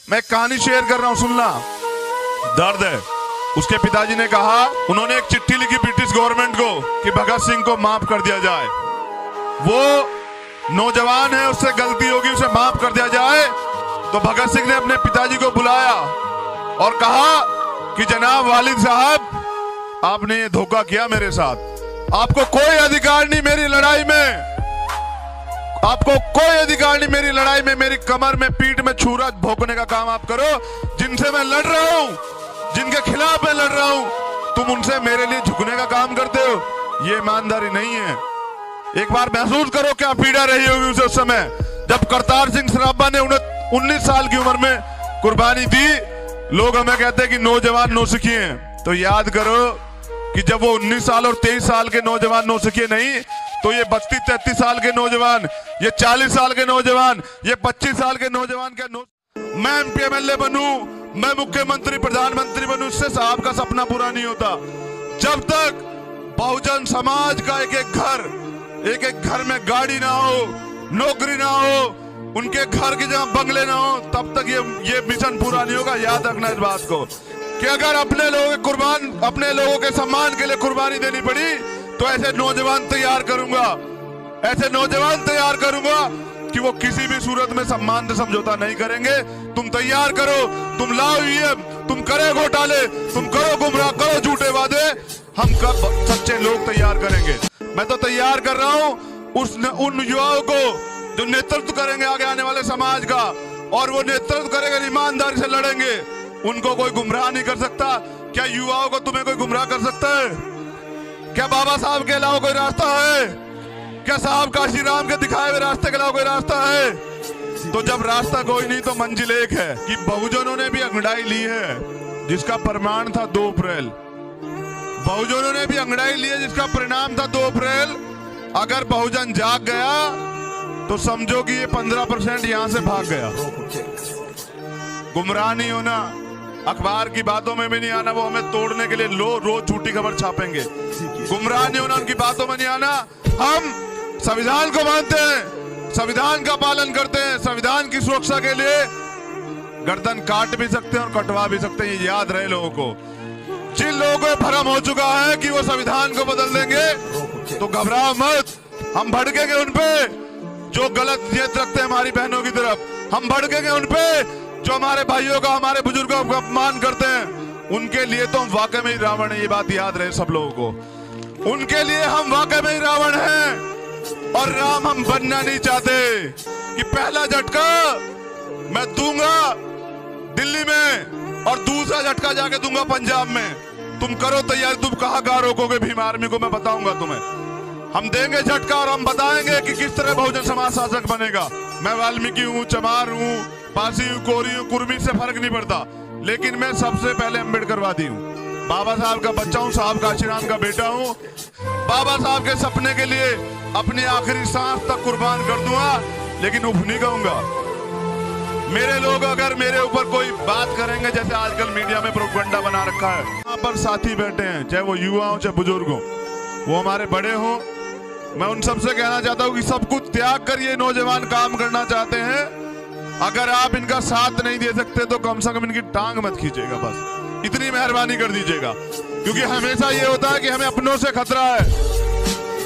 मैं एक कहानी शेयर कर रहा हूं, सुनना, दर्द है। उसके पिताजी ने कहा, उन्होंने एक चिट्ठी लिखी ब्रिटिश गवर्नमेंट को कि भगत सिंह को माफ कर दिया जाए। वो नौजवान है, उससे गलती होगी, उसे माफ कर दिया जाए। तो भगत सिंह ने अपने पिताजी को बुलाया और कहा कि जनाब वालिद साहब, आपने ये धोखा किया मेरे साथ। आपको कोई अधिकार नहीं मेरी लड़ाई में, आपको कोई अधिकार नहीं मेरी लड़ाई में, मेरी कमर में पीठ में छुरा भोंकने का काम आप करो। जिनसे मैं लड़ रहा हूं, जिनके खिलाफ मैं लड़ रहा हूं, तुम उनसे मेरे लिए झुकने का काम करते हो। ये ईमानदारी नहीं है। एक बार महसूस करो क्या पीड़ा रही होगी उसे उस समय, जब करतार सिंह सराभा ने 19 साल की उम्र में कुर्बानी दी। लोग हमें कहते हैं कि नौजवान नौसिखी हैं, तो याद करो कि जब वो 19 साल और 23 साल के नौजवान नौसिखी नहीं, तो ये 32-33 साल के नौजवान, ये 40 साल के नौजवान, ये 25 साल के नौजवान के मैं MP MLA बनूं, मैं मुख्यमंत्री प्रधानमंत्री बनूं, इससे साहब का सपना पूरा नहीं होता। जब तक बहुजन समाज का एक एक घर में गाड़ी ना हो, नौकरी ना हो, उनके घर की जगह बंगले ना हो, तब तक ये मिशन पूरा नहीं होगा। याद रखना इस बात को कि अगर अपने लोगों के सम्मान के लिए कुर्बानी देनी पड़ी, तो ऐसे नौजवान तैयार करूंगा, ऐसे नौजवान तैयार करूंगा कि वो किसी भी सूरत में सम्मान से समझौता नहीं करेंगे। तुम तैयार करो, तुम लाओ EM, तुम करे घोटाले, तुम करो गुमराह, करो झूठे वादे, हम कब सच्चे लोग तैयार करेंगे। मैं तो तैयार कर रहा हूं उन युवाओं को जो नेतृत्व करेंगे आगे आने वाले समाज का, और वो नेतृत्व करेंगे, ईमानदारी से लड़ेंगे। उनको कोई गुमराह नहीं कर सकता। क्या युवाओं को तुम्हें कोई गुमराह कर सकता है? क्या बाबा साहब के अलावा कोई रास्ता है? क्या साहब काशीराम के दिखाए हुए रास्ते के अलावा कोई रास्ता है? तो जब रास्ता कोई नहीं तो मंजिल एक है कि बहुजनों ने भी अंगड़ाई ली है, जिसका प्रमाण था 2 अप्रैल। बहुजनों ने भी अंगड़ाई ली है, जिसका परिणाम था 2 अप्रैल। अगर बहुजन जाग गया तो समझो कि ये 15% यहां से भाग गया। गुमराह नहीं होना, अखबार की बातों में भी नहीं आना, वो हमें तोड़ने के लिए रोज झूठी खबर छापेंगे। गुमराह नहीं होना, उनकी बातों में नहीं आना। हम संविधान को मानते हैं, संविधान का पालन करते हैं, संविधान की सुरक्षा के लिए गर्दन काट भी सकते हैं और कटवा भी सकते हैं। ये याद रहे लोगों को। जिन लोगों को भ्रम हो चुका है कि वो संविधान को बदल देंगे, तो घबराओ मत, हम भड़केंगे उनपे जो गलत नियत रखते हैं हमारी बहनों की तरफ। हम भड़केंगे उनपे जो हमारे भाइयों का, हमारे बुजुर्गों का अपमान करते हैं। उनके लिए तो हम वाकई में ही रावण है, ये बात याद रहे सब लोगों को। उनके लिए हम वाकई में ही रावण हैं, और राम हम बनना नहीं चाहते कि पहला झटका मैं दूंगा दिल्ली में और दूसरा झटका जाके दूंगा पंजाब में। तुम करो तैयारी, तुम कहां रोकोगे भीम आर्मी को, मैं बताऊंगा तुम्हें। हम देंगे झटका और हम बताएंगे कि किस तरह बहुजन समाज शासक बनेगा। मैं वाल्मीकि हूँ, चमार हूँ, पारसी हूँ, कोरी हूँ, कुर्मी से फर्क नहीं पड़ता, लेकिन मैं सबसे पहले अम्बेडकरवादी हूँ। बाबा साहब का बच्चा हूँ, साहब काशीराम का बेटा हूँ। बाबा साहब के सपने के लिए अपनी आखिरी सांस तक कुर्बान कर दूंगा, लेकिन उफ नहीं कहूंगा। मेरे लोग अगर मेरे ऊपर कोई बात करेंगे, जैसे आजकल मीडिया में प्रोपगेंडा बना रखा है, यहाँ पर साथी बैठे हैं, चाहे वो युवा हो चाहे बुजुर्ग हो, वो हमारे बड़े हो, मैं उन सबसे कहना चाहता हूँ कि सब कुछ त्याग कर ये नौजवान काम करना चाहते हैं। अगर आप इनका साथ नहीं दे सकते तो कम से कम इनकी टांग मत खींचेगा, बस इतनी मेहरबानी कर दीजिएगा। क्योंकि हमेशा ये होता है कि हमें अपनों से खतरा है,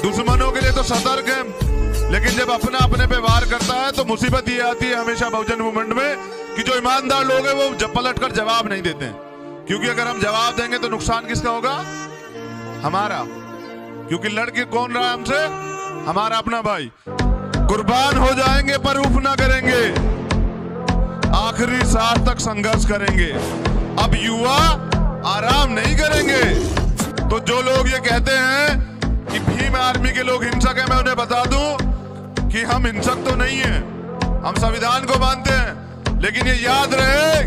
दुश्मनों के लिए तो सतर्क है, लेकिन जब अपना अपने पे वार करता है तो मुसीबत ये आती है हमेशा बहुजन मूवमेंट में कि जो ईमानदार लोग हैं वो पलट कर जवाब नहीं देते हैं। क्योंकि अगर हम जवाब देंगे तो नुकसान किसका होगा? हमारा। क्योंकि लड़के कौन रहा है हमसे? हमारा अपना भाई। कुर्बान हो जाएंगे पर उफ ना करेंगे, आखिरी सांस तक संघर्ष करेंगे। अब युवा आराम नहीं करेंगे। तो जो लोग ये कहते हैं कि भीम आर्मी के लोग हिंसक हैं, मैं उन्हें बता दूं कि हम हिंसक तो नहीं हैं, हम संविधान को मानते हैं, लेकिन ये याद रहे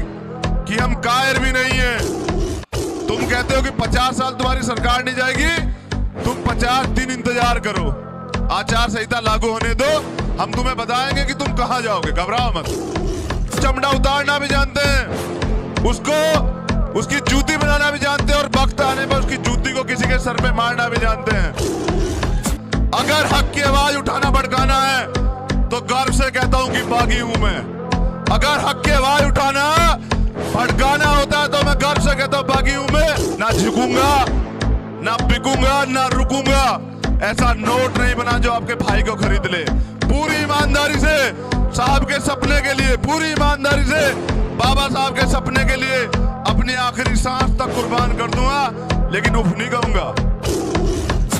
कि हम कायर भी नहीं हैं। तुम कहते हो कि 50 साल तुम्हारी सरकार नहीं जाएगी, तुम 50 दिन इंतजार करो, आचार संहिता लागू होने दो, हम तुम्हें बताएंगे कि तुम कहां जाओगे। घबराओ मत। चमड़ा उतारना भी जानते हैं, उसकी जूती बनाना भी जानते हैं, और वक्त आने पर उसकी जूती को किसी के सर पे मारना भी जानते हैं। अगर हक की आवाज उठाना भड़काना है तो गर्व से कहता हूं कि बागी हूं मैं। अगर हक की आवाज उठाना कहता हूं बागी हूं मैं, ना झुकूंगा, ना बिकूंगा, ना रुकूंगा। ऐसा नोट नहीं बना जो आपके भाई को खरीद ले। पूरी ईमानदारी से साहब के सपने के लिए, पूरी ईमानदारी से बाबा साहब के सपने के लिए अपनी आखिरी सांस तक कुर्बान कर दूंगा, लेकिन उफ नहीं कहूंगा।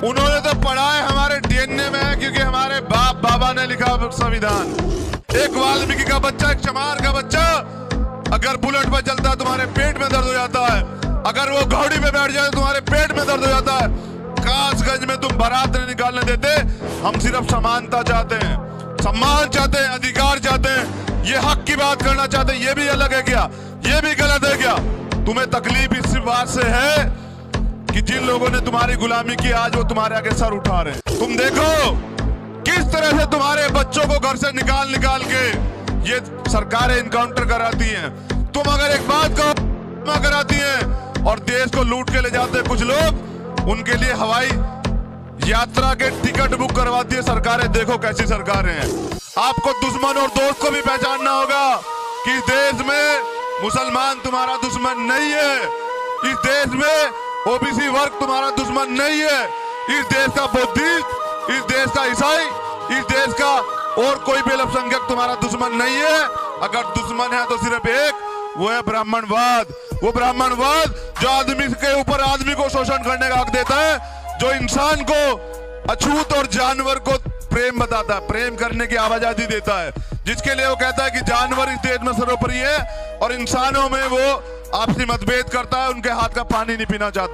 उन्होंने तो पढ़ा है, हमारे डीएनए में है, क्योंकि हमारे बाप बाबा ने लिखा संविधान। एक वाल्मीकि का बच्चा, एक चमार का बच्चा अगर बुलेट पर चलता है तुम्हारे पेट में दर्द हो जाता है, अगर वो घोड़ी पे बैठ जाए तुम्हारे पेट में दर्द हो जाता है। कासगंज में तुम बारात नहीं निकालने देते। हम सिर्फ समानता चाहते हैं, सम्मान चाहते हैं, अधिकार चाहते हैं, ये हक की बात करना चाहते हैं। ये भी अलग है क्या? ये भी गलत है क्या? तुम्हें तकलीफ इस बात से है कि जिन लोगों ने तुम्हारी गुलामी की आज वो तुम्हारे आगे सर उठा रहे हैं। तुम देखो किस तरह से तुम्हारे बच्चों को घर से निकाल निकाल के ये सरकारें इनकाउंटर कराती हैं। तुम अगर एक बात कहो कराती हैं और देश को लूट के ले जाते हैं कुछ लोग, उनके लिए हवाई यात्रा के टिकट बुक करवाती है सरकारें। देखो कैसी सरकारें हैं। आपको दुश्मन और दोस्त को भी पहचानना होगा कि इस देश में मुसलमान तुम्हारा दुश्मन नहीं है, इस देश में ओबीसी वर्ग तुम्हारा दुश्मन नहीं है, इस देश का बुद्धिस्ट, इस देश का ईसाई, इस देश का और कोई भी अल्पसंख्यक तुम्हारा दुश्मन नहीं है। अगर दुश्मन है तो सिर्फ एक, वो है ब्राह्मणवाद। वो ब्राह्मणवाद जो आदमी के ऊपर आदमी को शोषण करने का हक देता है, जो इंसान को अछूत और जानवर को प्रेम बताता है, प्रेम करने की आवाजादी देता है, जिसके लिए वो कहता है कि जानवर इस देश में सर्वोपरि है और इंसानों में वो आपसी मतभेद करता है, उनके हाथ का पानी नहीं पीना चाहता।